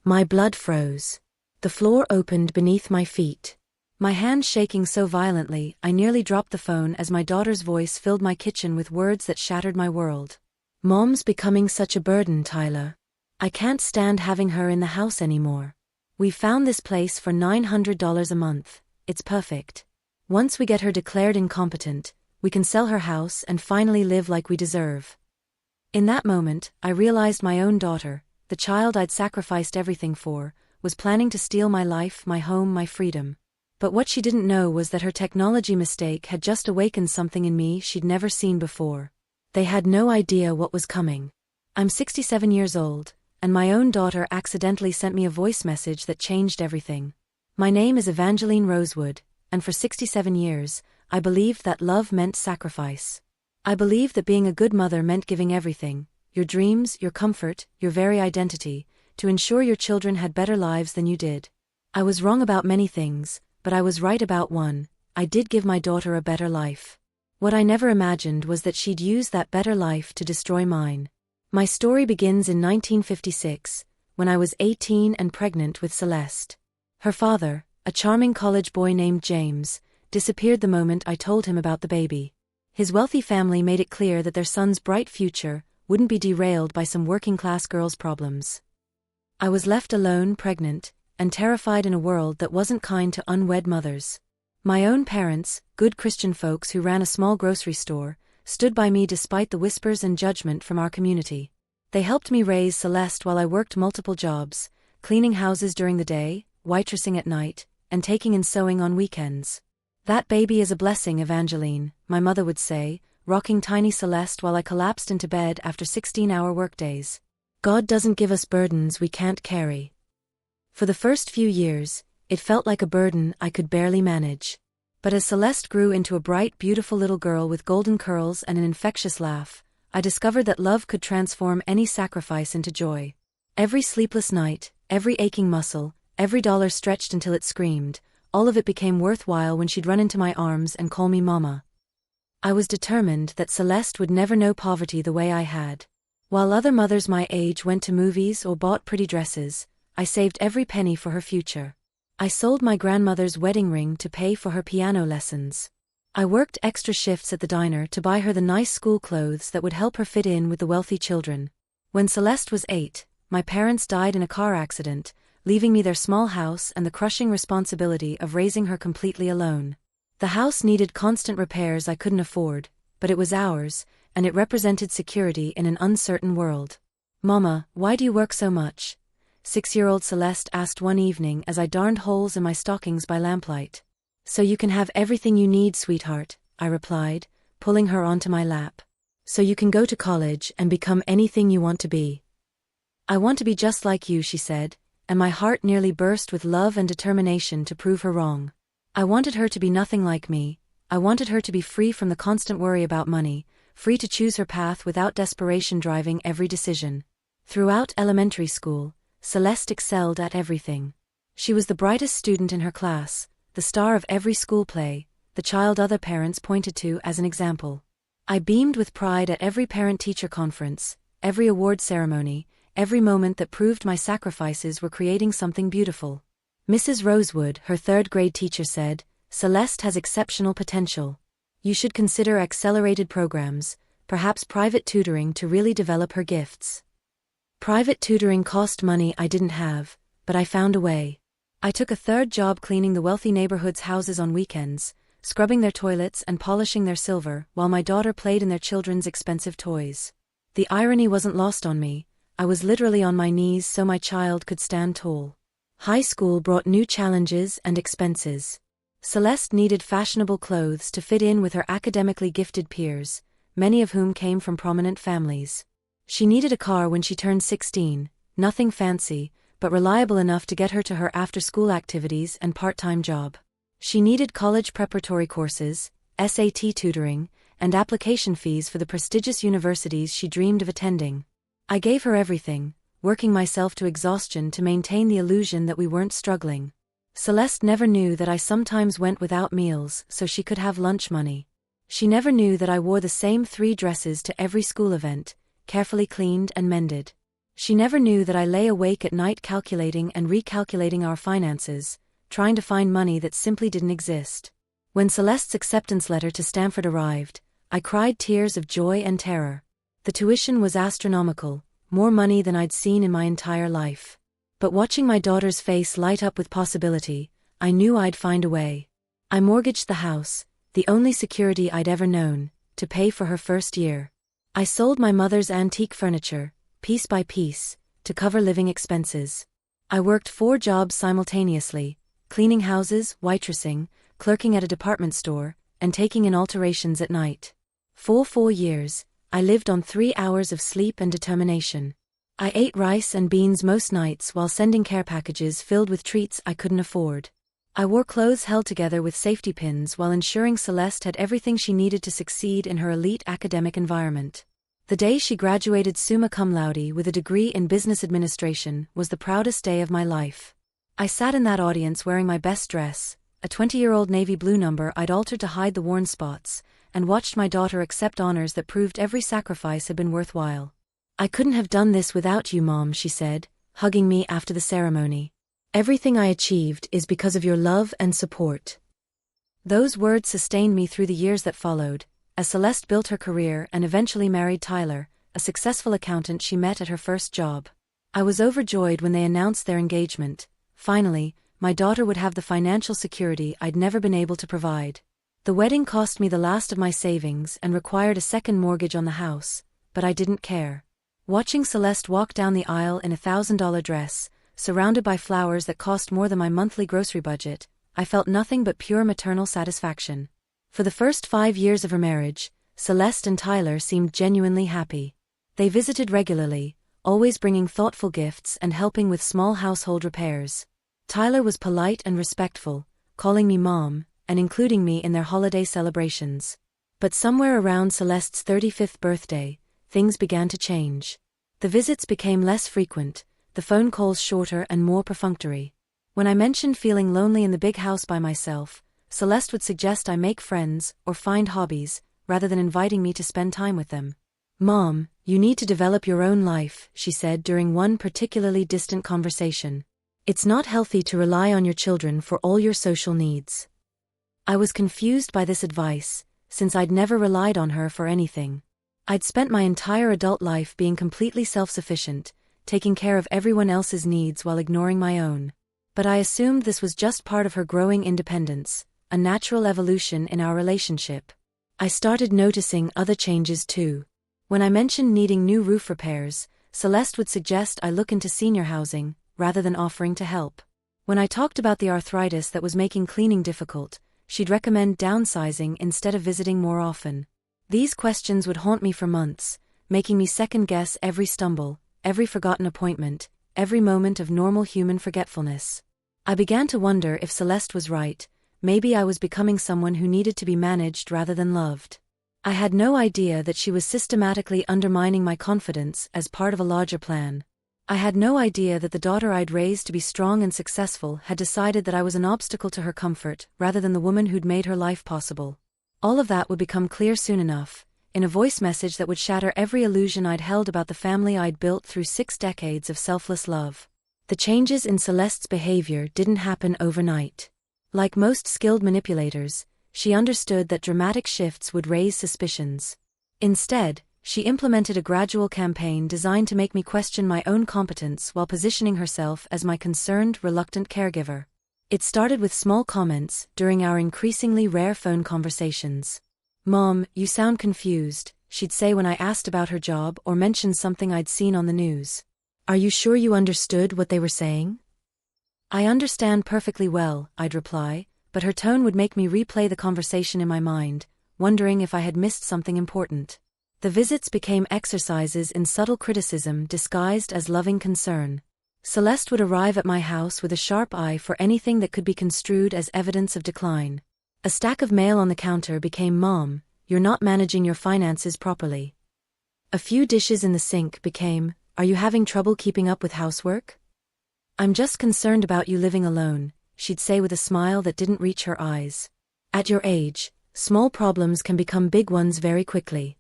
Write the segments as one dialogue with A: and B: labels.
A: My blood froze. The floor opened beneath my feet. My hand shaking so violently, I nearly dropped the phone as my daughter's voice filled my kitchen with words that shattered my world. Mom's becoming such a burden, Tyler. I can't stand having her in the house anymore. We found this place for $900 a month. It's perfect. Once we get her declared incompetent, we can sell her house and finally live like we deserve. In that moment, I realized my own daughter, the child I'd sacrificed everything for, was planning to steal my life, my home, my freedom. But what she didn't know was that her technology mistake had just awakened something in me she'd never seen before. They had no idea what was coming. I'm 67 years old, and my own daughter accidentally sent me a voice message that changed everything. My name is Evangeline Rosewood, and for 67 years, I believed that love meant sacrifice. I believed that being a good mother meant giving everything, your dreams, your comfort, your very identity, to ensure your children had better lives than you did. I was wrong about many things, but I was right about one: I did give my daughter a better life. What I never imagined was that she'd use that better life to destroy mine. My story begins in 1956, when I was 18 and pregnant with Celeste. Her father, a charming college boy named James, disappeared the moment I told him about the baby. His wealthy family made it clear that their son's bright future wouldn't be derailed by some working-class girl's problems. I was left alone, pregnant, and terrified in a world that wasn't kind to unwed mothers. My own parents, good Christian folks who ran a small grocery store, stood by me despite the whispers and judgment from our community. They helped me raise Celeste while I worked multiple jobs, cleaning houses during the day, waitressing at night, and taking in sewing on weekends. "That baby is a blessing, Evangeline," my mother would say, rocking tiny Celeste while I collapsed into bed after 16-hour workdays. "God doesn't give us burdens we can't carry." For the first few years, it felt like a burden I could barely manage. But as Celeste grew into a bright, beautiful little girl with golden curls and an infectious laugh, I discovered that love could transform any sacrifice into joy. Every sleepless night, every aching muscle, every dollar stretched until it screamed, all of it became worthwhile when she'd run into my arms and call me Mama. I was determined that Celeste would never know poverty the way I had. While other mothers my age went to movies or bought pretty dresses, I saved every penny for her future. I sold my grandmother's wedding ring to pay for her piano lessons. I worked extra shifts at the diner to buy her the nice school clothes that would help her fit in with the wealthy children. When Celeste was 8, my parents died in a car accident, leaving me their small house and the crushing responsibility of raising her completely alone. The house needed constant repairs I couldn't afford, but it was ours, and it represented security in an uncertain world. "Mama, why do you work so much?" 6-year-old Celeste asked one evening as I darned holes in my stockings by lamplight. "So you can have everything you need, sweetheart," I replied, pulling her onto my lap. "So you can go to college and become anything you want to be." "I want to be just like you," she said, and my heart nearly burst with love and determination to prove her wrong. I wanted her to be nothing like me. I wanted her to be free from the constant worry about money, free to choose her path without desperation driving every decision. Throughout elementary school, Celeste excelled at everything. She was the brightest student in her class, the star of every school play, the child other parents pointed to as an example. I beamed with pride at every parent-teacher conference, every award ceremony, every moment that proved my sacrifices were creating something beautiful. Mrs. Rosewood, her third-grade teacher, said, "Celeste has exceptional potential. You should consider accelerated programs, perhaps private tutoring to really develop her gifts." Private tutoring cost money I didn't have, but I found a way. I took a third job cleaning the wealthy neighborhood's houses on weekends, scrubbing their toilets and polishing their silver while my daughter played in their children's expensive toys. The irony wasn't lost on me. I was literally on my knees so my child could stand tall. High school brought new challenges and expenses. Celeste needed fashionable clothes to fit in with her academically gifted peers, many of whom came from prominent families. She needed a car when she turned 16, nothing fancy, but reliable enough to get her to her after-school activities and part-time job. She needed college preparatory courses, SAT tutoring, and application fees for the prestigious universities she dreamed of attending. I gave her everything, working myself to exhaustion to maintain the illusion that we weren't struggling. Celeste never knew that I sometimes went without meals so she could have lunch money. She never knew that I wore the same 3 dresses to every school event, carefully cleaned and mended. She never knew that I lay awake at night calculating and recalculating our finances, trying to find money that simply didn't exist. When Celeste's acceptance letter to Stanford arrived, I cried tears of joy and terror. The tuition was astronomical, more money than I'd seen in my entire life. But watching my daughter's face light up with possibility, I knew I'd find a way. I mortgaged the house, the only security I'd ever known, to pay for her first year. I sold my mother's antique furniture, piece by piece, to cover living expenses. I worked 4 jobs simultaneously, cleaning houses, waitressing, clerking at a department store, and taking in alterations at night. For 4 years, I lived on 3 hours of sleep and determination. I ate rice and beans most nights while sending care packages filled with treats I couldn't afford. I wore clothes held together with safety pins while ensuring Celeste had everything she needed to succeed in her elite academic environment. The day she graduated summa cum laude with a degree in business administration was the proudest day of my life. I sat in that audience wearing my best dress, a 20-year-old navy blue number I'd altered to hide the worn spots, and watched my daughter accept honors that proved every sacrifice had been worthwhile. "I couldn't have done this without you, Mom," she said, hugging me after the ceremony. "Everything I achieved is because of your love and support." Those words sustained me through the years that followed, as Celeste built her career and eventually married Tyler, a successful accountant she met at her first job. I was overjoyed when they announced their engagement. Finally, my daughter would have the financial security I'd never been able to provide. The wedding cost me the last of my savings and required a second mortgage on the house, but I didn't care. Watching Celeste walk down the aisle in a $1,000 dress, surrounded by flowers that cost more than my monthly grocery budget, I felt nothing but pure maternal satisfaction. For the first 5 years of her marriage, Celeste and Tyler seemed genuinely happy. They visited regularly, always bringing thoughtful gifts and helping with small household repairs. Tyler was polite and respectful, calling me Mom, and including me in their holiday celebrations. But somewhere around Celeste's 35th birthday, things began to change. The visits became less frequent, the phone calls shorter and more perfunctory. When I mentioned feeling lonely in the big house by myself, Celeste would suggest I make friends or find hobbies, rather than inviting me to spend time with them. "Mom, you need to develop your own life," she said during one particularly distant conversation. "It's not healthy to rely on your children for all your social needs." I was confused by this advice, since I'd never relied on her for anything. I'd spent my entire adult life being completely self-sufficient, taking care of everyone else's needs while ignoring my own. But I assumed this was just part of her growing independence, a natural evolution in our relationship. I started noticing other changes too. When I mentioned needing new roof repairs, Celeste would suggest I look into senior housing, rather than offering to help. When I talked about the arthritis that was making cleaning difficult, she'd recommend downsizing instead of visiting more often. These questions would haunt me for months, making me second-guess every stumble, every forgotten appointment, every moment of normal human forgetfulness. I began to wonder if Celeste was right. Maybe I was becoming someone who needed to be managed rather than loved. I had no idea that she was systematically undermining my confidence as part of a larger plan. I had no idea that the daughter I'd raised to be strong and successful had decided that I was an obstacle to her comfort rather than the woman who'd made her life possible. All of that would become clear soon enough, in a voice message that would shatter every illusion I'd held about the family I'd built through 6 decades of selfless love. The changes in Celeste's behavior didn't happen overnight. Like most skilled manipulators, she understood that dramatic shifts would raise suspicions. Instead, she implemented a gradual campaign designed to make me question my own competence while positioning herself as my concerned, reluctant caregiver. It started with small comments during our increasingly rare phone conversations. "Mom, you sound confused," she'd say when I asked about her job or mentioned something I'd seen on the news. "Are you sure you understood what they were saying?" "I understand perfectly well," I'd reply, but her tone would make me replay the conversation in my mind, wondering if I had missed something important. The visits became exercises in subtle criticism disguised as loving concern. Celeste would arrive at my house with a sharp eye for anything that could be construed as evidence of decline. A stack of mail on the counter became "Mom, you're not managing your finances properly." A few dishes in the sink became, "Are you having trouble keeping up with housework?" "I'm just concerned about you living alone," she'd say with a smile that didn't reach her eyes. "At your age, small problems can become big ones very quickly."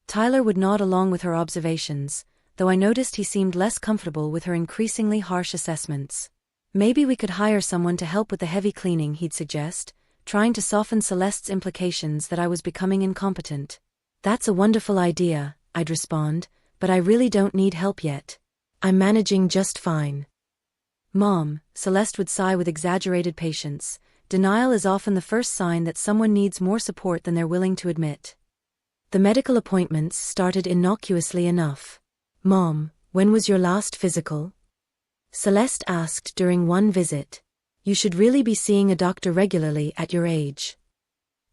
A: Tyler would nod along with her observations, though I noticed he seemed less comfortable with her increasingly harsh assessments. Maybe we could hire someone to help with the heavy cleaning, he'd suggest, trying to soften Celeste's implications that I was becoming incompetent. That's a wonderful idea, I'd respond, but I really don't need help yet. I'm managing just fine. Mom, Celeste would sigh with exaggerated patience. Denial is often the first sign that someone needs more support than they're willing to admit. The medical appointments started innocuously enough. Mom, when was your last physical? Celeste asked during one visit. You should really be seeing a doctor regularly at your age.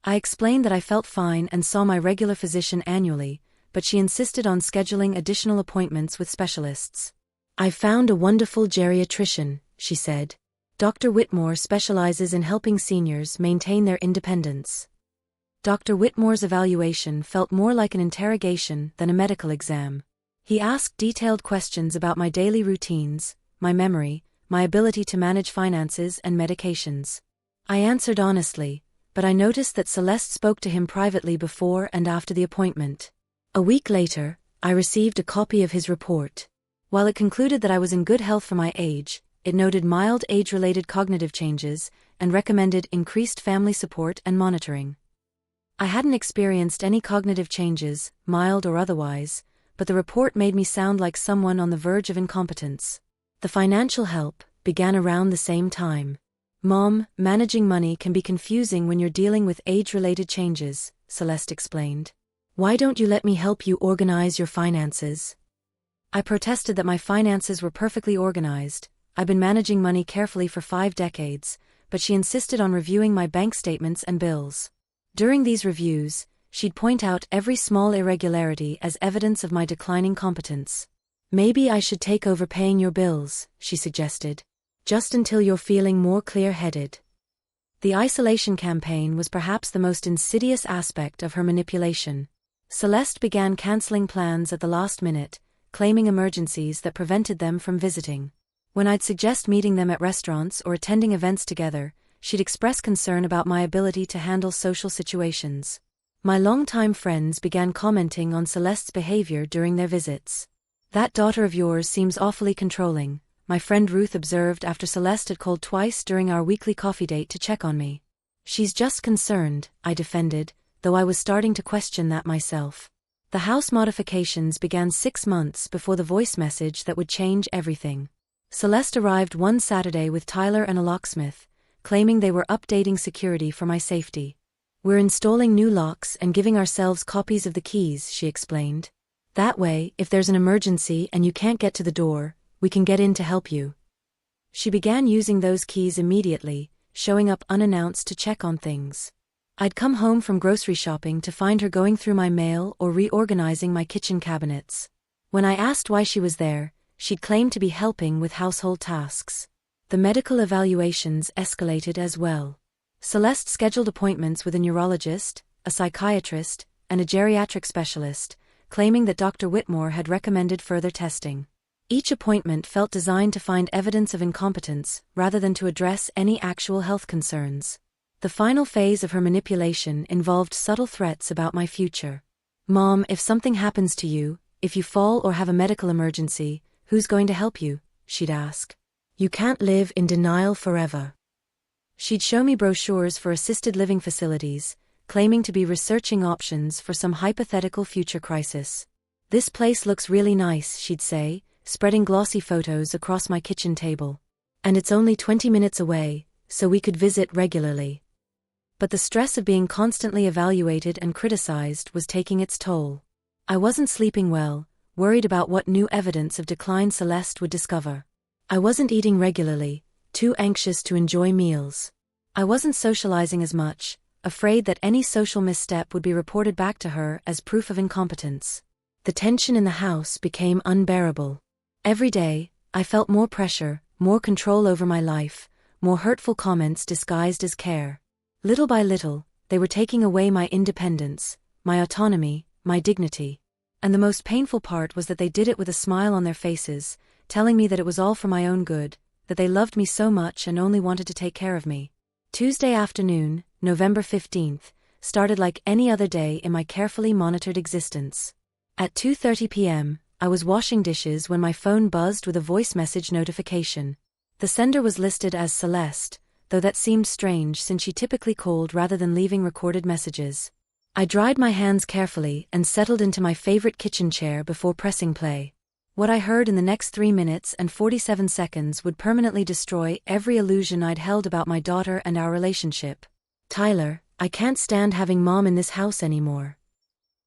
A: I explained that I felt fine and saw my regular physician annually, but she insisted on scheduling additional appointments with specialists. I found a wonderful geriatrician, she said. Dr. Whitmore specializes in helping seniors maintain their independence. Dr. Whitmore's evaluation felt more like an interrogation than a medical exam. He asked detailed questions about my daily routines, my memory, my ability to manage finances and medications. I answered honestly, but I noticed that Celeste spoke to him privately before and after the appointment. A week later, I received a copy of his report. While it concluded that I was in good health for my age, it noted mild age-related cognitive changes and recommended increased family support and monitoring. I hadn't experienced any cognitive changes, mild or otherwise, but the report made me sound like someone on the verge of incompetence. The financial help began around the same time. Mom, managing money can be confusing when you're dealing with age-related changes, Celeste explained. Why don't you let me help you organize your finances? I protested that my finances were perfectly organized. I've been managing money carefully for 5 decades, but she insisted on reviewing my bank statements and bills. During these reviews, she'd point out every small irregularity as evidence of my declining competence. Maybe I should take over paying your bills, she suggested. Just until you're feeling more clear-headed. The isolation campaign was perhaps the most insidious aspect of her manipulation. Celeste began canceling plans at the last minute, claiming emergencies that prevented them from visiting. When I'd suggest meeting them at restaurants or attending events together, she'd express concern about my ability to handle social situations. My longtime friends began commenting on Celeste's behavior during their visits. That daughter of yours seems awfully controlling, my friend Ruth observed after Celeste had called twice during our weekly coffee date to check on me. She's just concerned, I defended, though I was starting to question that myself. The house modifications began 6 months before the voice message that would change everything. Celeste arrived one Saturday with Tyler and a locksmith, claiming they were updating security for my safety. We're installing new locks and giving ourselves copies of the keys, she explained. That way, if there's an emergency and you can't get to the door, we can get in to help you. She began using those keys immediately, showing up unannounced to check on things. I'd come home from grocery shopping to find her going through my mail or reorganizing my kitchen cabinets. When I asked why she was there, she'd claimed to be helping with household tasks. The medical evaluations escalated as well. Celeste scheduled appointments with a neurologist, a psychiatrist, and a geriatric specialist, claiming that Dr. Whitmore had recommended further testing. Each appointment felt designed to find evidence of incompetence rather than to address any actual health concerns. The final phase of her manipulation involved subtle threats about my future. Mom, if something happens to you, if you fall or have a medical emergency, who's going to help you? She'd ask. You can't live in denial forever. She'd show me brochures for assisted living facilities, claiming to be researching options for some hypothetical future crisis. This place looks really nice, she'd say, spreading glossy photos across my kitchen table. And it's only 20 minutes away, so we could visit regularly. But the stress of being constantly evaluated and criticized was taking its toll. I wasn't sleeping well, worried about what new evidence of decline Celeste would discover. I wasn't eating regularly, too anxious to enjoy meals. I wasn't socializing as much, afraid that any social misstep would be reported back to her as proof of incompetence. The tension in the house became unbearable. Every day, I felt more pressure, more control over my life, more hurtful comments disguised as care. Little by little, they were taking away my independence, my autonomy, my dignity. And the most painful part was that they did it with a smile on their faces, telling me that it was all for my own good, that they loved me so much and only wanted to take care of me. Tuesday afternoon, November 15th, started like any other day in my carefully monitored existence. At 2:30 p.m., I was washing dishes when my phone buzzed with a voice message notification. The sender was listed as Celeste, though that seemed strange since she typically called rather than leaving recorded messages. I dried my hands carefully and settled into my favorite kitchen chair before pressing play. What I heard in the next 3 minutes and 47 seconds would permanently destroy every illusion I'd held about my daughter and our relationship. "Tyler, I can't stand having Mom in this house anymore."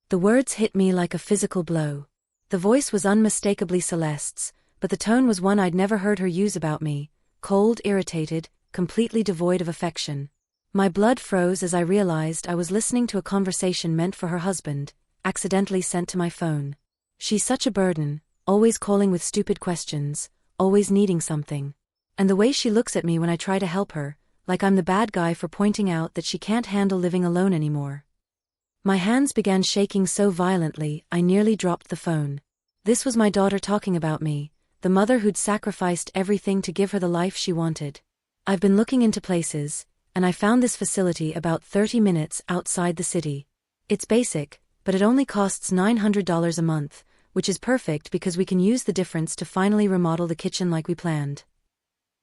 A: The words hit me like a physical blow. The voice was unmistakably Celeste's, but the tone was one I'd never heard her use about me: cold, irritated, completely devoid of affection. My blood froze as I realized I was listening to a conversation meant for her husband, accidentally sent to my phone. She's such a burden, always calling with stupid questions, always needing something. And the way she looks at me when I try to help her, like I'm the bad guy for pointing out that she can't handle living alone anymore. My hands began shaking so violently I nearly dropped the phone. This was my daughter talking about me, the mother who'd sacrificed everything to give her the life she wanted. I've been looking into places, and I found this facility about 30 minutes outside the city. It's basic, but it only costs $900 a month, which is perfect because we can use the difference to finally remodel the kitchen like we planned.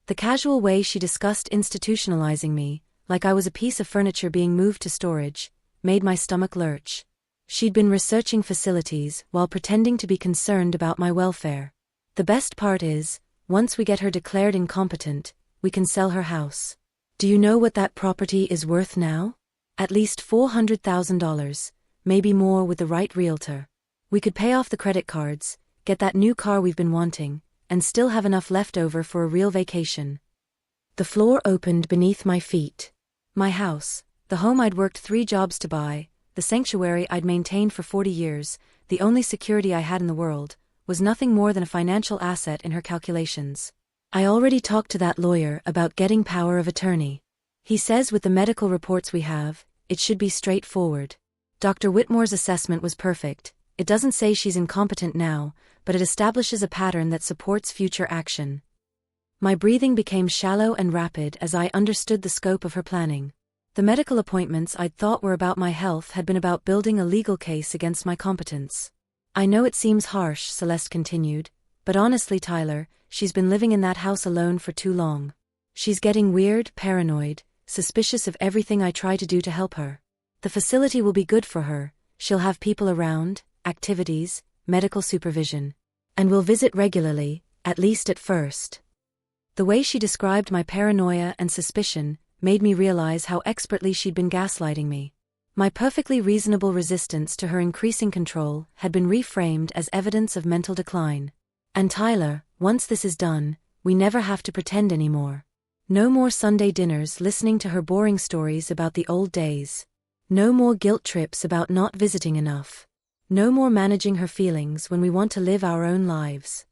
A: The casual way she discussed institutionalizing me, like I was a piece of furniture being moved to storage, made my stomach lurch. She'd been researching facilities while pretending to be concerned about my welfare. The best part is, once we get her declared incompetent, we can sell her house. Do you know what that property is worth now? At least $400,000, maybe more with the right realtor. We could pay off the credit cards, get that new car we've been wanting, and still have enough left over for a real vacation. The floor opened beneath my feet. My house, the home I'd worked 3 jobs to buy, the sanctuary I'd maintained for 40 years, the only security I had in the world, was nothing more than a financial asset in her calculations. I already talked to that lawyer about getting power of attorney. He says with the medical reports we have, it should be straightforward. Dr. Whitmore's assessment was perfect. It doesn't say she's incompetent now, but it establishes a pattern that supports future action. My breathing became shallow and rapid as I understood the scope of her planning. The medical appointments I'd thought were about my health had been about building a legal case against my competence. "I know it seems harsh," Celeste continued, "but honestly, Tyler, she's been living in that house alone for too long. She's getting weird, paranoid, suspicious of everything I try to do to help her. The facility will be good for her, she'll have people around, activities, medical supervision. And we'll visit regularly, at least at first." The way she described my paranoia and suspicion made me realize how expertly she'd been gaslighting me. My perfectly reasonable resistance to her increasing control had been reframed as evidence of mental decline. "And Tyler, once this is done, we never have to pretend anymore. No more Sunday dinners listening to her boring stories about the old days. No more guilt trips about not visiting enough. No more managing her feelings when we want to live our own lives."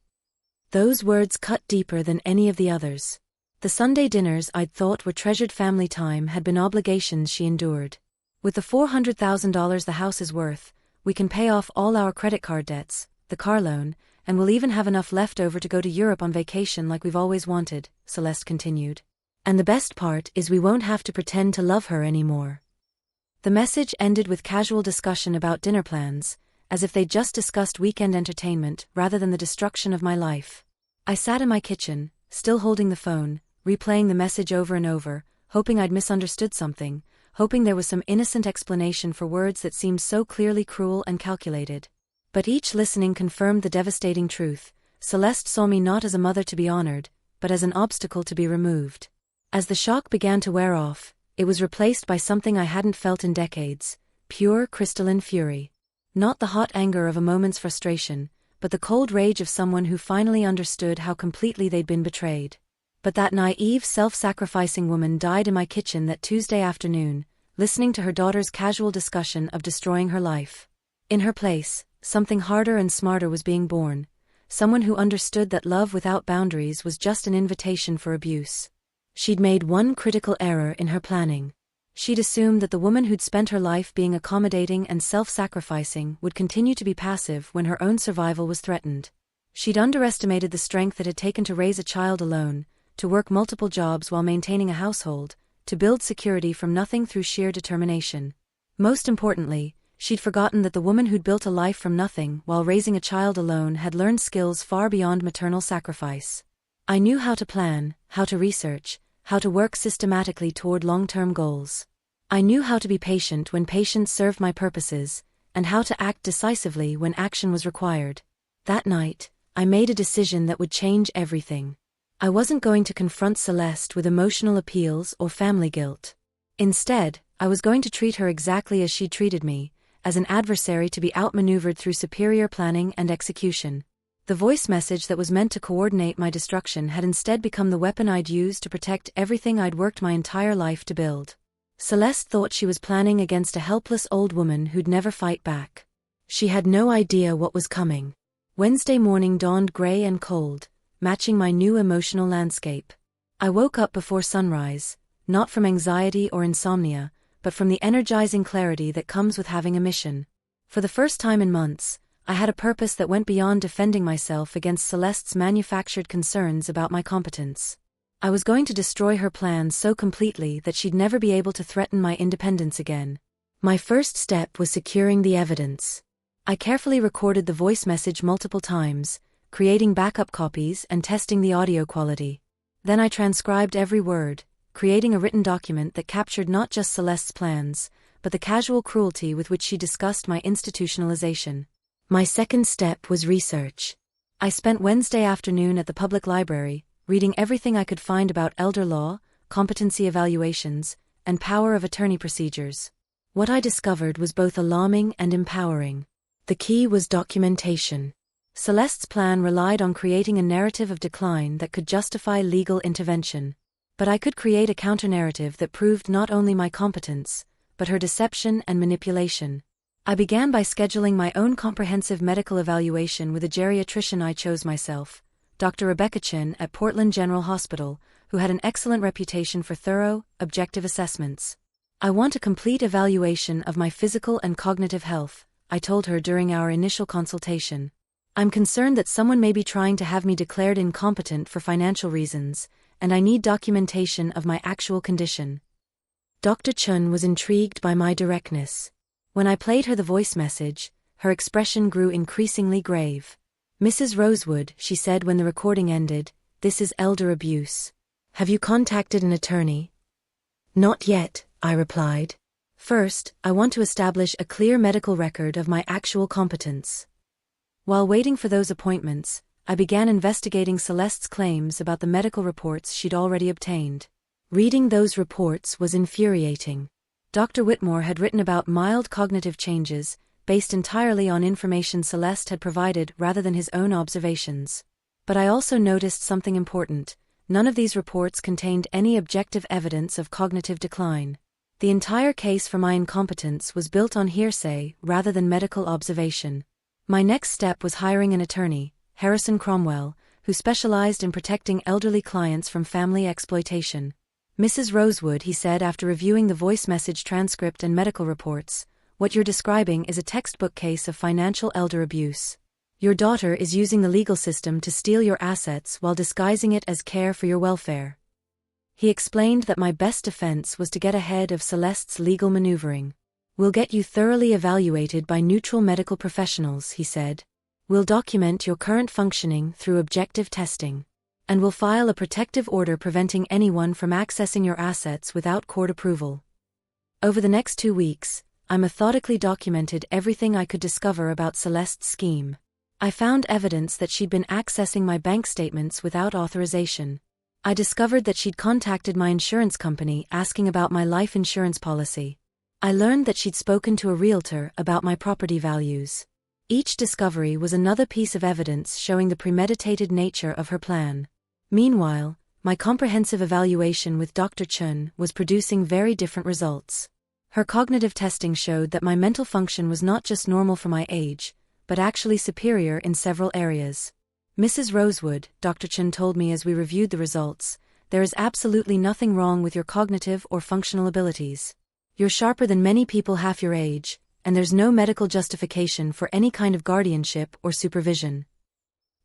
A: Those words cut deeper than any of the others. The Sunday dinners I'd thought were treasured family time had been obligations she endured. With the $400,000 the house is worth, we can pay off all our credit card debts, the car loan, and we'll even have enough left over to go to Europe on vacation like we've always wanted, Celeste continued. "And the best part is we won't have to pretend to love her anymore." The message ended with casual discussion about dinner plans, as if they'd just discussed weekend entertainment rather than the destruction of my life. I sat in my kitchen, still holding the phone, replaying the message over and over, hoping I'd misunderstood something, hoping there was some innocent explanation for words that seemed so clearly cruel and calculated. But each listening confirmed the devastating truth: Celeste saw me not as a mother to be honored, but as an obstacle to be removed. As the shock began to wear off, it was replaced by something I hadn't felt in decades: pure crystalline fury. Not the hot anger of a moment's frustration, but the cold rage of someone who finally understood how completely they'd been betrayed. But that naive, self-sacrificing woman died in my kitchen that Tuesday afternoon, listening to her daughter's casual discussion of destroying her life. In her place, something harder and smarter was being born, someone who understood that love without boundaries was just an invitation for abuse. She'd made one critical error in her planning. She'd assumed that the woman who'd spent her life being accommodating and self-sacrificing would continue to be passive when her own survival was threatened. She'd underestimated the strength it had taken to raise a child alone, to work multiple jobs while maintaining a household, to build security from nothing through sheer determination. Most importantly, she'd forgotten that the woman who'd built a life from nothing while raising a child alone had learned skills far beyond maternal sacrifice. I knew how to plan, how to research, how to work systematically toward long-term goals. I knew how to be patient when patience served my purposes, and how to act decisively when action was required. That night, I made a decision that would change everything. I wasn't going to confront Celeste with emotional appeals or family guilt. Instead, I was going to treat her exactly as she'd treated me, as an adversary to be outmaneuvered through superior planning and execution. The voice message that was meant to coordinate my destruction had instead become the weapon I'd use to protect everything I'd worked my entire life to build. Celeste thought she was planning against a helpless old woman who'd never fight back. She had no idea what was coming. Wednesday morning dawned gray and cold, matching my new emotional landscape. I woke up before sunrise, not from anxiety or insomnia, but from the energizing clarity that comes with having a mission. For the first time in months, I had a purpose that went beyond defending myself against Celeste's manufactured concerns about my competence. I was going to destroy her plans so completely that she'd never be able to threaten my independence again. My first step was securing the evidence. I carefully recorded the voice message multiple times, creating backup copies and testing the audio quality. Then I transcribed every word, creating a written document that captured not just Celeste's plans, but the casual cruelty with which she discussed my institutionalization. My second step was research. I spent Wednesday afternoon at the public library, reading everything I could find about elder law, competency evaluations, and power of attorney procedures. What I discovered was both alarming and empowering. The key was documentation. Celeste's plan relied on creating a narrative of decline that could justify legal intervention. But I could create a counter-narrative that proved not only my competence, but her deception and manipulation. I began by scheduling my own comprehensive medical evaluation with a geriatrician I chose myself, Dr. Rebecca Chin at Portland General Hospital, who had an excellent reputation for thorough, objective assessments. I want a complete evaluation of my physical and cognitive health, I told her during our initial consultation. I'm concerned that someone may be trying to have me declared incompetent for financial reasons, and I need documentation of my actual condition. Dr. Chun was intrigued by my directness. When I played her the voice message, her expression grew increasingly grave. "Mrs. Rosewood," she said when the recording ended, "this is elder abuse. Have you contacted an attorney?" "Not yet," I replied. "First, I want to establish a clear medical record of my actual competence." While waiting for those appointments, I began investigating Celeste's claims about the medical reports she'd already obtained. Reading those reports was infuriating. Dr. Whitmore had written about mild cognitive changes, based entirely on information Celeste had provided rather than his own observations. But I also noticed something important. None of these reports contained any objective evidence of cognitive decline. The entire case for my incompetence was built on hearsay rather than medical observation. My next step was hiring an attorney, Harrison Cromwell, who specialized in protecting elderly clients from family exploitation. "Mrs. Rosewood," he said after reviewing the voice message transcript and medical reports, "what you're describing is a textbook case of financial elder abuse. Your daughter is using the legal system to steal your assets while disguising it as care for your welfare." He explained that my best defense was to get ahead of Celeste's legal maneuvering. "We'll get you thoroughly evaluated by neutral medical professionals," he said. "We'll document your current functioning through objective testing. And we'll file a protective order preventing anyone from accessing your assets without court approval." Over the next 2 weeks, I methodically documented everything I could discover about Celeste's scheme. I found evidence that she'd been accessing my bank statements without authorization. I discovered that she'd contacted my insurance company asking about my life insurance policy. I learned that she'd spoken to a realtor about my property values. Each discovery was another piece of evidence showing the premeditated nature of her plan. Meanwhile, my comprehensive evaluation with Dr. Chun was producing very different results. Her cognitive testing showed that my mental function was not just normal for my age, but actually superior in several areas. "Mrs. Rosewood," Dr. Chun told me as we reviewed the results, "there is absolutely nothing wrong with your cognitive or functional abilities. You're sharper than many people half your age, and there's no medical justification for any kind of guardianship or supervision."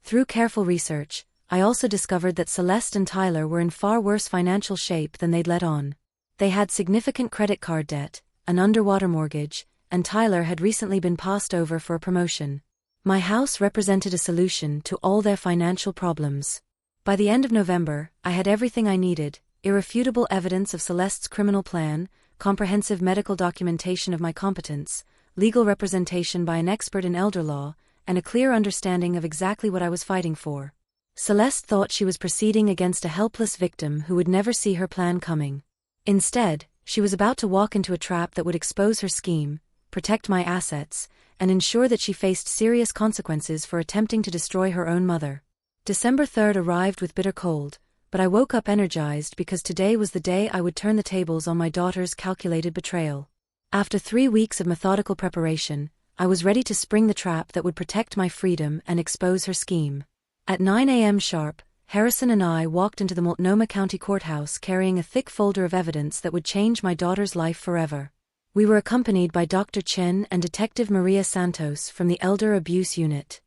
A: Through careful research, I also discovered that Celeste and Tyler were in far worse financial shape than they'd let on. They had significant credit card debt, an underwater mortgage, and Tyler had recently been passed over for a promotion. My house represented a solution to all their financial problems. By the end of November, I had everything I needed: irrefutable evidence of Celeste's criminal plan, comprehensive medical documentation of my competence, legal representation by an expert in elder law, and a clear understanding of exactly what I was fighting for. Celeste thought she was proceeding against a helpless victim who would never see her plan coming. Instead, she was about to walk into a trap that would expose her scheme, protect my assets, and ensure that she faced serious consequences for attempting to destroy her own mother. December 3rd arrived with bitter cold, but I woke up energized because today was the day I would turn the tables on my daughter's calculated betrayal. After 3 weeks of methodical preparation, I was ready to spring the trap that would protect my freedom and expose her scheme. At 9 a.m. sharp, Harrison and I walked into the Multnomah County Courthouse carrying a thick folder of evidence that would change my daughter's life forever. We were accompanied by Dr. Chen and Detective Maria Santos from the Elder Abuse Unit.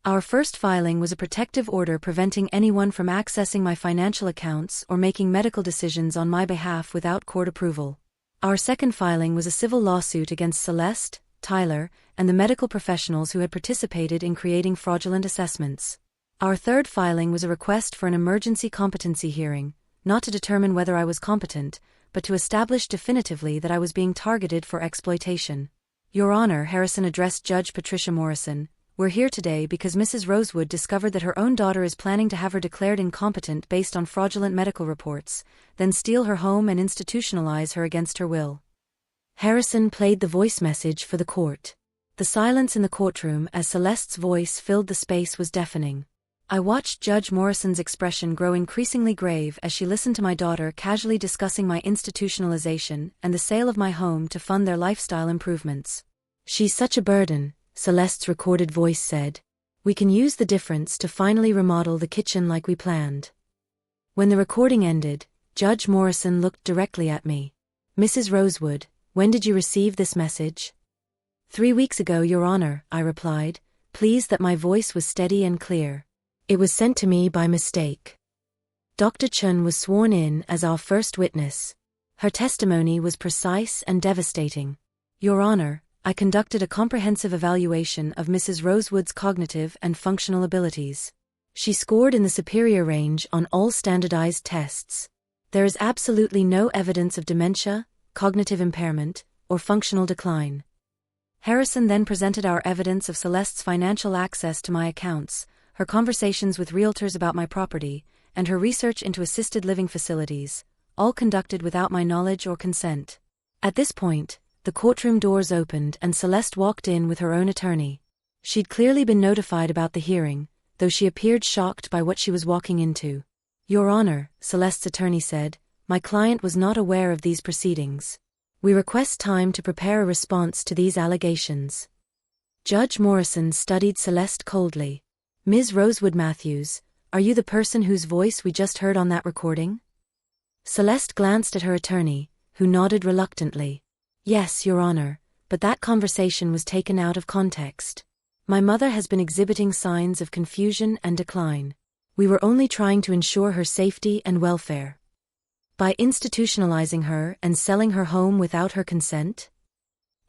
A: Our first filing was a protective order preventing anyone from accessing my financial accounts or making medical decisions on my behalf without court approval. Our second filing was a civil lawsuit against Celeste, Tyler, and the medical professionals who had participated in creating fraudulent assessments. Our third filing was a request for an emergency competency hearing, not to determine whether I was competent, but to establish definitively that I was being targeted for exploitation. Your Honor, Harrison addressed Judge Patricia Morrison, we're here today because Mrs. Rosewood discovered that her own daughter is planning to have her declared incompetent based on fraudulent medical reports, then steal her home and institutionalize her against her will. Harrison played the voice message for the court. The silence in the courtroom as Celeste's voice filled the space was deafening. I watched Judge Morrison's expression grow increasingly grave as she listened to my daughter casually discussing my institutionalization and the sale of my home to fund their lifestyle improvements. She's such a burden, Celeste's recorded voice said. We can use the difference to finally remodel the kitchen like we planned. When the recording ended, Judge Morrison looked directly at me. Mrs. Rosewood, when did you receive this message? 3 weeks ago, Your Honor, I replied, pleased that my voice was steady and clear. It was sent to me by mistake. Dr. Chun was sworn in as our first witness. Her testimony was precise and devastating. Your Honor, I conducted a comprehensive evaluation of Mrs. Rosewood's cognitive and functional abilities. She scored in the superior range on all standardized tests. There is absolutely no evidence of dementia, cognitive impairment, or functional decline. Harrison then presented our evidence of Celeste's financial access to my accounts, her conversations with realtors about my property, and her research into assisted living facilities, all conducted without my knowledge or consent. At this point, the courtroom doors opened and Celeste walked in with her own attorney. She'd clearly been notified about the hearing, though she appeared shocked by what she was walking into. Your Honor, Celeste's attorney said, my client was not aware of these proceedings. We request time to prepare a response to these allegations. Judge Morrison studied Celeste coldly. Ms. Rosewood Matthews, are you the person whose voice we just heard on that recording? Celeste glanced at her attorney, who nodded reluctantly. Yes, Your Honor, but that conversation was taken out of context. My mother has been exhibiting signs of confusion and decline. We were only trying to ensure her safety and welfare. By institutionalizing her and selling her home without her consent?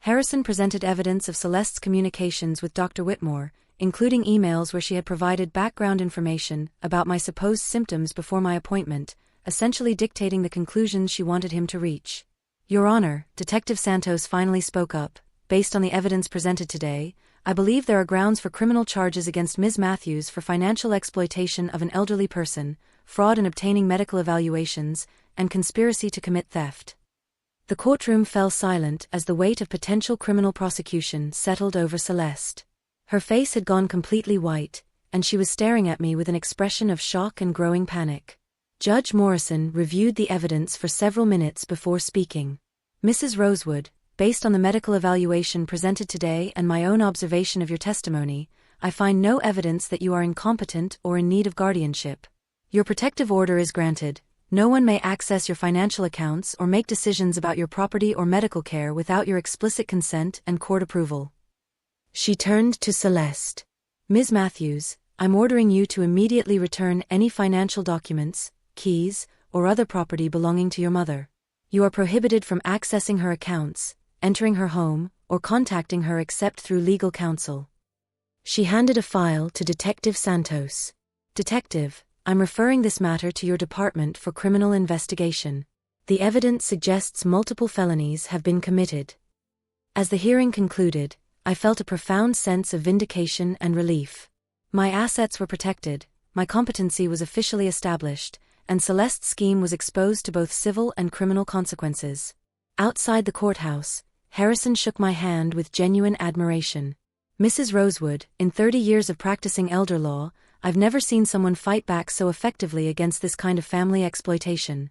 A: Harrison presented evidence of Celeste's communications with Dr. Whitmore, including emails where she had provided background information about my supposed symptoms before my appointment, essentially dictating the conclusions she wanted him to reach. Your Honor, Detective Santos finally spoke up. Based on the evidence presented today, I believe there are grounds for criminal charges against Ms. Matthews for financial exploitation of an elderly person, fraud in obtaining medical evaluations, and conspiracy to commit theft. The courtroom fell silent as the weight of potential criminal prosecution settled over Celeste. Her face had gone completely white, and she was staring at me with an expression of shock and growing panic. Judge Morrison reviewed the evidence for several minutes before speaking. Mrs. Rosewood, based on the medical evaluation presented today and my own observation of your testimony, I find no evidence that you are incompetent or in need of guardianship. Your protective order is granted. No one may access your financial accounts or make decisions about your property or medical care without your explicit consent and court approval. She turned to Celeste. Ms. Matthews, I'm ordering you to immediately return any financial documents, keys, or other property belonging to your mother. You are prohibited from accessing her accounts, entering her home, or contacting her except through legal counsel." She handed a file to Detective Santos. "Detective, I'm referring this matter to your department for criminal investigation. The evidence suggests multiple felonies have been committed." As the hearing concluded, I felt a profound sense of vindication and relief. My assets were protected, my competency was officially established, and Celeste's scheme was exposed to both civil and criminal consequences. Outside the courthouse, Harrison shook my hand with genuine admiration. "Mrs. Rosewood, in 30 years of practicing elder law, I've never seen someone fight back so effectively against this kind of family exploitation."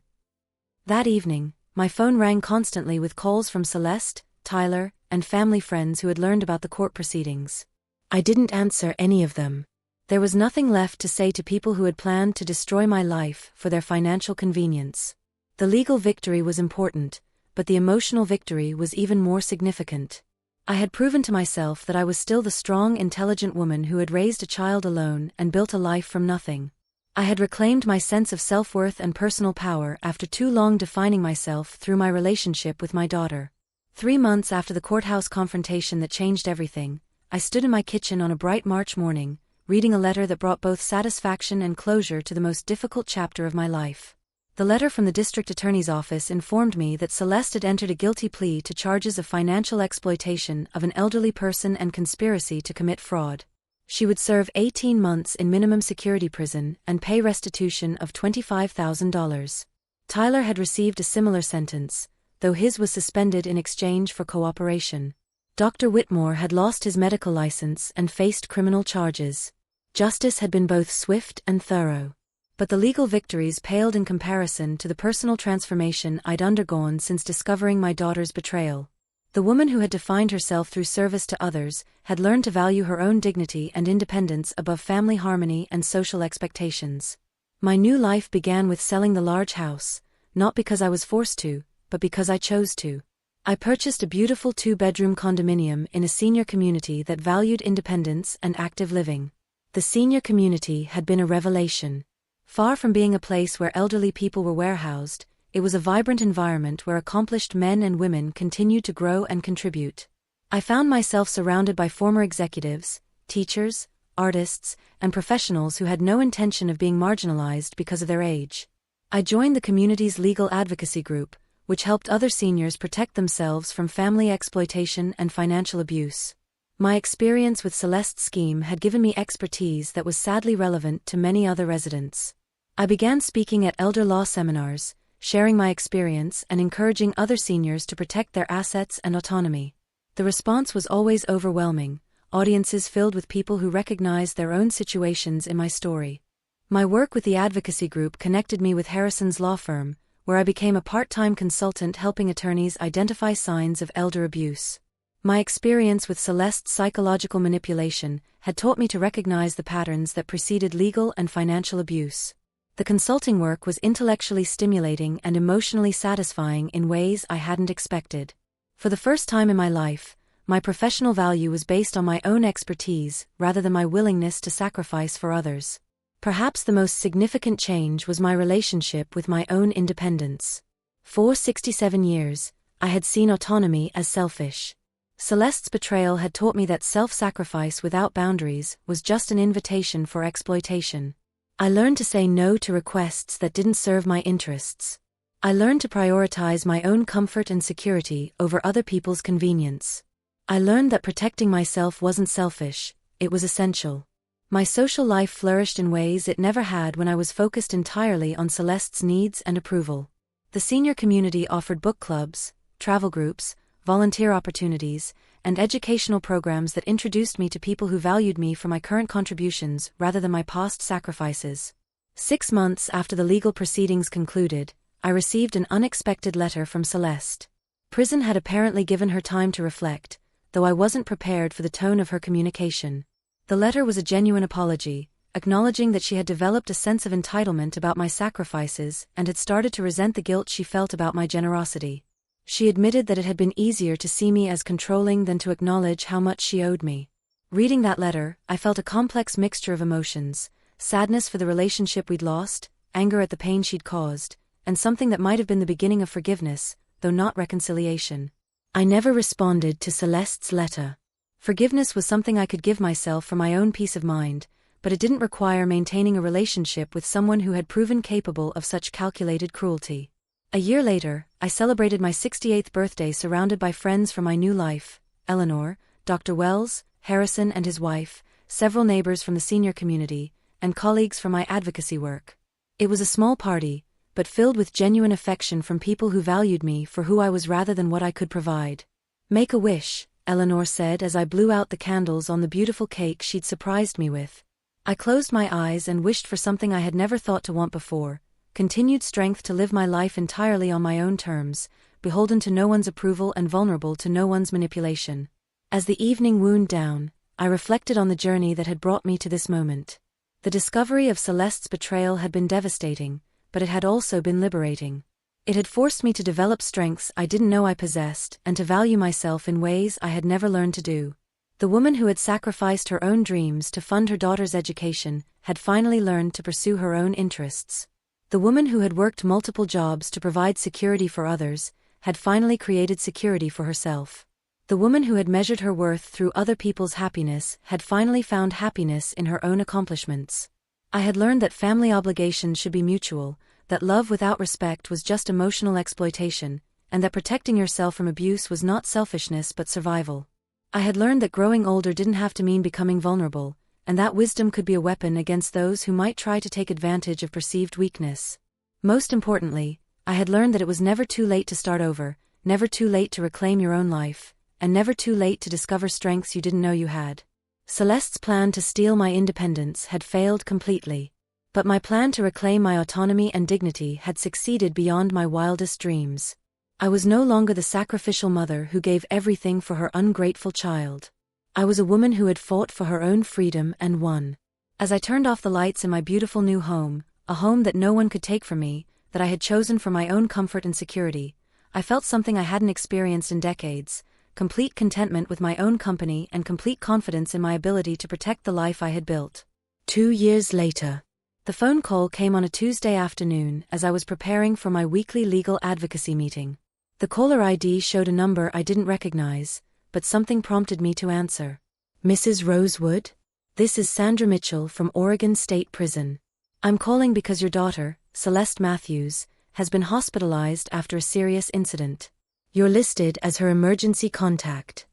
A: That evening, my phone rang constantly with calls from Celeste, Tyler, and family friends who had learned about the court proceedings. I didn't answer any of them. There was nothing left to say to people who had planned to destroy my life for their financial convenience. The legal victory was important, but the emotional victory was even more significant. I had proven to myself that I was still the strong, intelligent woman who had raised a child alone and built a life from nothing. I had reclaimed my sense of self-worth and personal power after too long defining myself through my relationship with my daughter. 3 months after the courthouse confrontation that changed everything, I stood in my kitchen on a bright March morning, reading a letter that brought both satisfaction and closure to the most difficult chapter of my life. The letter from the district attorney's office informed me that Celeste had entered a guilty plea to charges of financial exploitation of an elderly person and conspiracy to commit fraud. She would serve 18 months in minimum security prison and pay restitution of $25,000. Tyler had received a similar sentence, though his was suspended in exchange for cooperation. Dr. Whitmore had lost his medical license and faced criminal charges. Justice had been both swift and thorough. But the legal victories paled in comparison to the personal transformation I'd undergone since discovering my daughter's betrayal. The woman who had defined herself through service to others had learned to value her own dignity and independence above family harmony and social expectations. My new life began with selling the large house, not because I was forced to, but because I chose to. I purchased a beautiful 2-bedroom condominium in a senior community that valued independence and active living. The senior community had been a revelation. Far from being a place where elderly people were warehoused, it was a vibrant environment where accomplished men and women continued to grow and contribute. I found myself surrounded by former executives, teachers, artists, and professionals who had no intention of being marginalized because of their age. I joined the community's legal advocacy group, which helped other seniors protect themselves from family exploitation and financial abuse. My experience with Celeste's scheme had given me expertise that was sadly relevant to many other residents. I began speaking at elder law seminars, sharing my experience and encouraging other seniors to protect their assets and autonomy. The response was always overwhelming, audiences filled with people who recognized their own situations in my story. My work with the advocacy group connected me with Harrison's law firm, where I became a part-time consultant helping attorneys identify signs of elder abuse. My experience with Celeste's psychological manipulation had taught me to recognize the patterns that preceded legal and financial abuse. The consulting work was intellectually stimulating and emotionally satisfying in ways I hadn't expected. For the first time in my life, my professional value was based on my own expertise rather than my willingness to sacrifice for others. Perhaps the most significant change was my relationship with my own independence. For 67 years, I had seen autonomy as selfish. Celeste's betrayal had taught me that self-sacrifice without boundaries was just an invitation for exploitation. I learned to say no to requests that didn't serve my interests. I learned to prioritize my own comfort and security over other people's convenience. I learned that protecting myself wasn't selfish, it was essential. My social life flourished in ways it never had when I was focused entirely on Celeste's needs and approval. The senior community offered book clubs, travel groups, volunteer opportunities, and educational programs that introduced me to people who valued me for my current contributions rather than my past sacrifices. 6 months after the legal proceedings concluded, I received an unexpected letter from Celeste. Prison had apparently given her time to reflect, though I wasn't prepared for the tone of her communication. The letter was a genuine apology, acknowledging that she had developed a sense of entitlement about my sacrifices and had started to resent the guilt she felt about my generosity. She admitted that it had been easier to see me as controlling than to acknowledge how much she owed me. Reading that letter, I felt a complex mixture of emotions: sadness for the relationship we'd lost, anger at the pain she'd caused, and something that might have been the beginning of forgiveness, though not reconciliation. I never responded to Celeste's letter. Forgiveness was something I could give myself for my own peace of mind, but it didn't require maintaining a relationship with someone who had proven capable of such calculated cruelty. A year later, I celebrated my 68th birthday surrounded by friends from my new life: Eleanor, Dr. Wells, Harrison and his wife, several neighbors from the senior community, and colleagues from my advocacy work. It was a small party, but filled with genuine affection from people who valued me for who I was rather than what I could provide. "Make a wish," Eleanor said as I blew out the candles on the beautiful cake she'd surprised me with. I closed my eyes and wished for something I had never thought to want before: continued strength to live my life entirely on my own terms, beholden to no one's approval and vulnerable to no one's manipulation. As the evening wound down, I reflected on the journey that had brought me to this moment. The discovery of Celeste's betrayal had been devastating, but it had also been liberating. It had forced me to develop strengths I didn't know I possessed and to value myself in ways I had never learned to do. The woman who had sacrificed her own dreams to fund her daughter's education had finally learned to pursue her own interests. The woman who had worked multiple jobs to provide security for others had finally created security for herself. The woman who had measured her worth through other people's happiness had finally found happiness in her own accomplishments. I had learned that family obligations should be mutual, that love without respect was just emotional exploitation, and that protecting yourself from abuse was not selfishness but survival. I had learned that growing older didn't have to mean becoming vulnerable, and that wisdom could be a weapon against those who might try to take advantage of perceived weakness. Most importantly, I had learned that it was never too late to start over, never too late to reclaim your own life, and never too late to discover strengths you didn't know you had. Celeste's plan to steal my independence had failed completely, but my plan to reclaim my autonomy and dignity had succeeded beyond my wildest dreams. I was no longer the sacrificial mother who gave everything for her ungrateful child. I was a woman who had fought for her own freedom and won. As I turned off the lights in my beautiful new home, a home that no one could take from me, that I had chosen for my own comfort and security, I felt something I hadn't experienced in decades: complete contentment with my own company and complete confidence in my ability to protect the life I had built. 2 years later. The phone call came on a Tuesday afternoon as I was preparing for my weekly legal advocacy meeting. The caller ID showed a number I didn't recognize, but something prompted me to answer. "Mrs. Rosewood? This is Sandra Mitchell from Oregon State Prison. I'm calling because your daughter, Celeste Matthews, has been hospitalized after a serious incident. You're listed as her emergency contact."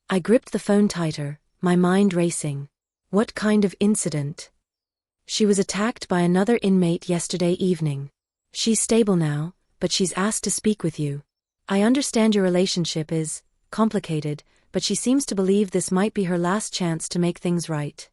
A: I gripped the phone tighter, my mind racing. What kind of incident? "She was attacked by another inmate yesterday evening. She's stable now, but she's asked to speak with you. I understand your relationship is complicated, but she seems to believe this might be her last chance to make things right."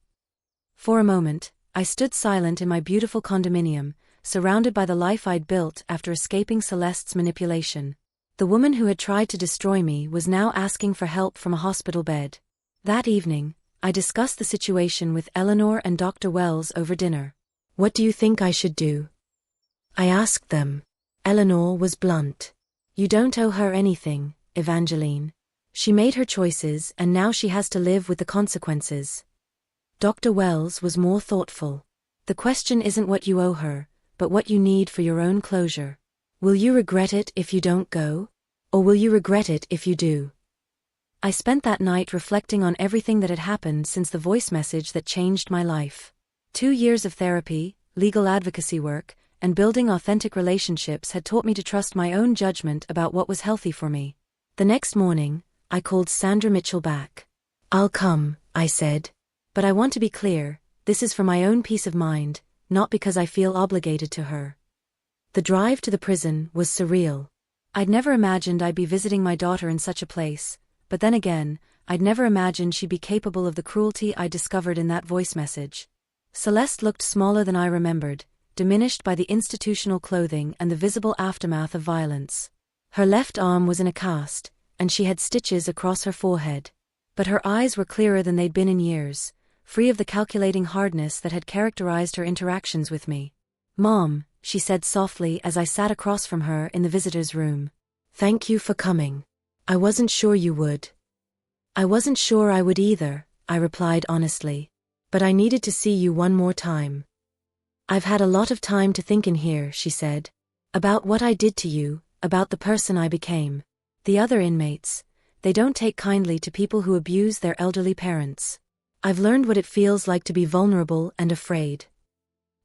A: For a moment, I stood silent in my beautiful condominium, surrounded by the life I'd built after escaping Celeste's manipulation. The woman who had tried to destroy me was now asking for help from a hospital bed. That evening, I discussed the situation with Eleanor and Dr. Wells over dinner. "What do you think I should do?" I asked them. Eleanor was blunt. "You don't owe her anything, Evangeline. She made her choices and now she has to live with the consequences." Dr. Wells was more thoughtful. "The question isn't what you owe her, but what you need for your own closure. Will you regret it if you don't go? Or will you regret it if you do?" I spent that night reflecting on everything that had happened since the voice message that changed my life. 2 years of therapy, legal advocacy work, and building authentic relationships had taught me to trust my own judgment about what was healthy for me. The next morning, I called Sandra Mitchell back. "I'll come," I said. "But I want to be clear, this is for my own peace of mind, not because I feel obligated to her." The drive to the prison was surreal. I'd never imagined I'd be visiting my daughter in such a place, but then again, I'd never imagined she'd be capable of the cruelty I discovered in that voice message. Celeste looked smaller than I remembered, diminished by the institutional clothing and the visible aftermath of violence. Her left arm was in a cast, and she had stitches across her forehead. But her eyes were clearer than they'd been in years, free of the calculating hardness that had characterized her interactions with me. "Mom," she said softly as I sat across from her in the visitor's room. "Thank you for coming. I wasn't sure you would." "I wasn't sure I would either," I replied honestly. "But I needed to see you one more time." "I've had a lot of time to think in here," she said. About what I did to you, about the person I became. The other inmates, they don't take kindly to people who abuse their elderly parents. I've learned what it feels like to be vulnerable and afraid.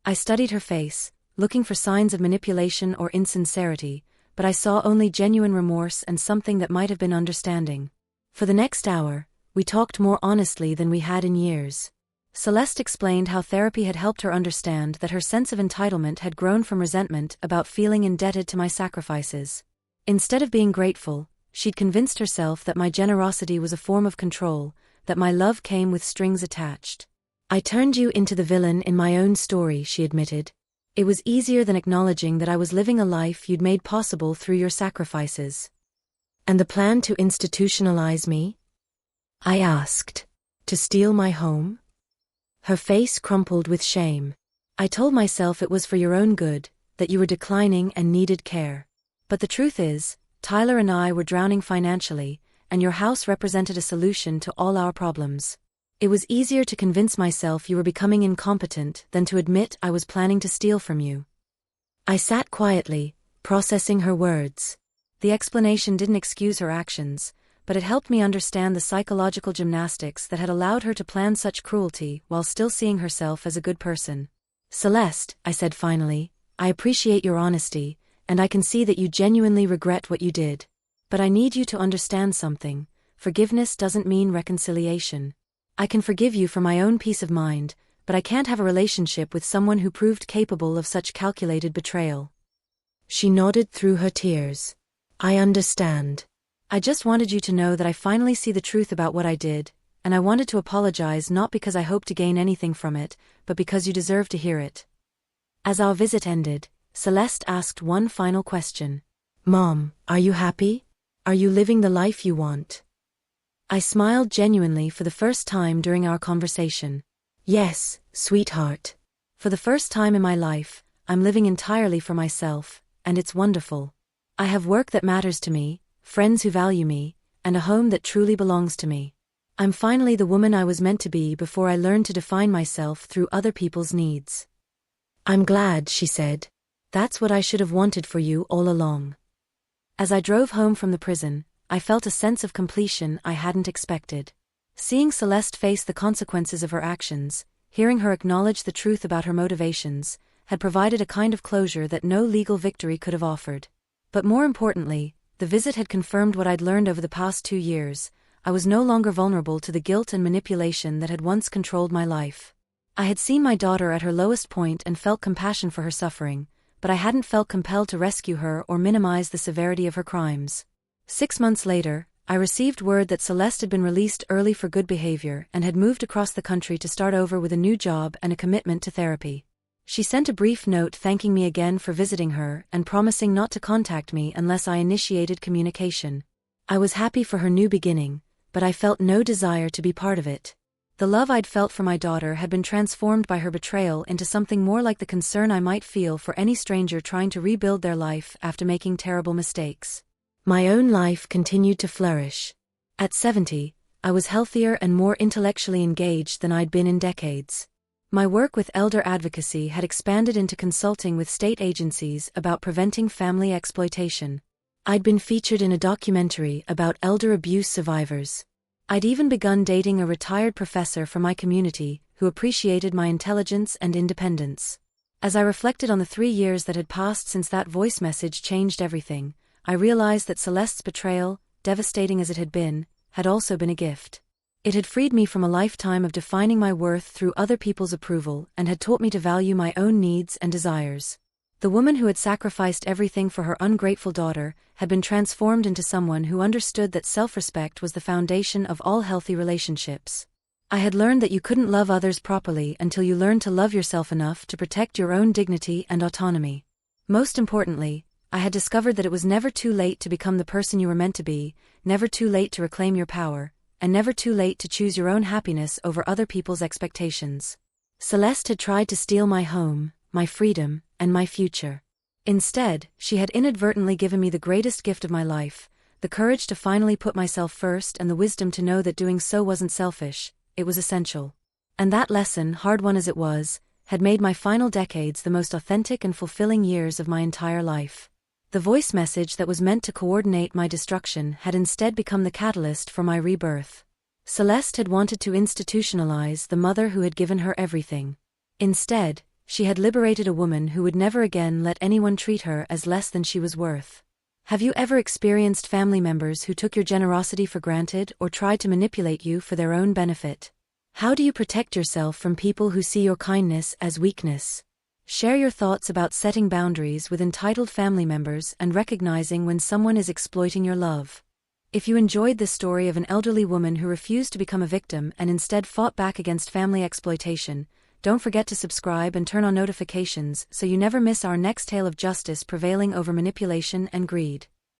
A: I studied her face, looking for signs of manipulation or insincerity, but I saw only genuine remorse and something that might have been understanding. For the next hour, we talked more honestly than we had in years. Celeste explained how therapy had helped her understand that her sense of entitlement had grown from resentment about feeling indebted to my sacrifices. Instead of being grateful, she'd convinced herself that my generosity was a form of control, that my love came with strings attached. I turned you into the villain in my own story, she admitted. It was easier than acknowledging that I was living a life you'd made possible through your sacrifices. And the plan to institutionalize me? I asked. To steal my home? Her face crumpled with shame. I told myself it was for your own good, that you were declining and needed care. But the truth is, Tyler and I were drowning financially, and your house represented a solution to all our problems. It was easier to convince myself you were becoming incompetent than to admit I was planning to steal from you. I sat quietly, processing her words. The explanation didn't excuse her actions, but it helped me understand the psychological gymnastics that had allowed her to plan such cruelty while still seeing herself as a good person. Celeste, I said finally, I appreciate your honesty, and I can see that you genuinely regret what you did. But I need you to understand something. Forgiveness doesn't mean reconciliation. I can forgive you for my own peace of mind, but I can't have a relationship with someone who proved capable of such calculated betrayal. She nodded through her tears. I understand. I just wanted you to know that I finally see the truth about what I did, and I wanted to apologize not because I hoped to gain anything from it, but because you deserve to hear it. As our visit ended, Celeste asked one final question. Mom, are you happy? Are you living the life you want? I smiled genuinely for the first time during our conversation. Yes, sweetheart. For the first time in my life, I'm living entirely for myself, and it's wonderful. I have work that matters to me, friends who value me, and a home that truly belongs to me. I'm finally the woman I was meant to be before I learned to define myself through other people's needs. I'm glad, she said. That's what I should have wanted for you all along. As I drove home from the prison, I felt a sense of completion I hadn't expected. Seeing Celeste face the consequences of her actions, hearing her acknowledge the truth about her motivations, had provided a kind of closure that no legal victory could have offered. But more importantly, the visit had confirmed what I'd learned over the past 2 years. I was no longer vulnerable to the guilt and manipulation that had once controlled my life. I had seen my daughter at her lowest point and felt compassion for her suffering, but I hadn't felt compelled to rescue her or minimize the severity of her crimes. 6 months later, I received word that Celeste had been released early for good behavior and had moved across the country to start over with a new job and a commitment to therapy. She sent a brief note thanking me again for visiting her and promising not to contact me unless I initiated communication. I was happy for her new beginning, but I felt no desire to be part of it. The love I'd felt for my daughter had been transformed by her betrayal into something more like the concern I might feel for any stranger trying to rebuild their life after making terrible mistakes. My own life continued to flourish. At 70, I was healthier and more intellectually engaged than I'd been in decades. My work with elder advocacy had expanded into consulting with state agencies about preventing family exploitation. I'd been featured in a documentary about elder abuse survivors. I'd even begun dating a retired professor from my community who appreciated my intelligence and independence. As I reflected on the 3 years that had passed since that voice message changed everything, I realized that Celeste's betrayal, devastating as it had been, had also been a gift. It had freed me from a lifetime of defining my worth through other people's approval and had taught me to value my own needs and desires. The woman who had sacrificed everything for her ungrateful daughter had been transformed into someone who understood that self-respect was the foundation of all healthy relationships. I had learned that you couldn't love others properly until you learned to love yourself enough to protect your own dignity and autonomy. Most importantly, I had discovered that it was never too late to become the person you were meant to be, never too late to reclaim your power, and never too late to choose your own happiness over other people's expectations. Celeste had tried to steal my home, my freedom, and my future. Instead, she had inadvertently given me the greatest gift of my life, the courage to finally put myself first and the wisdom to know that doing so wasn't selfish, it was essential. And that lesson, hard won as it was, had made my final decades the most authentic and fulfilling years of my entire life. The voice message that was meant to coordinate my destruction had instead become the catalyst for my rebirth. Celeste had wanted to institutionalize the mother who had given her everything. Instead, she had liberated a woman who would never again let anyone treat her as less than she was worth. Have you ever experienced family members who took your generosity for granted or tried to manipulate you for their own benefit? How do you protect yourself from people who see your kindness as weakness? Share your thoughts about setting boundaries with entitled family members and recognizing when someone is exploiting your love. If you enjoyed this story of an elderly woman who refused to become a victim and instead fought back against family exploitation, don't forget to subscribe and turn on notifications so you never miss our next tale of justice prevailing over manipulation and greed.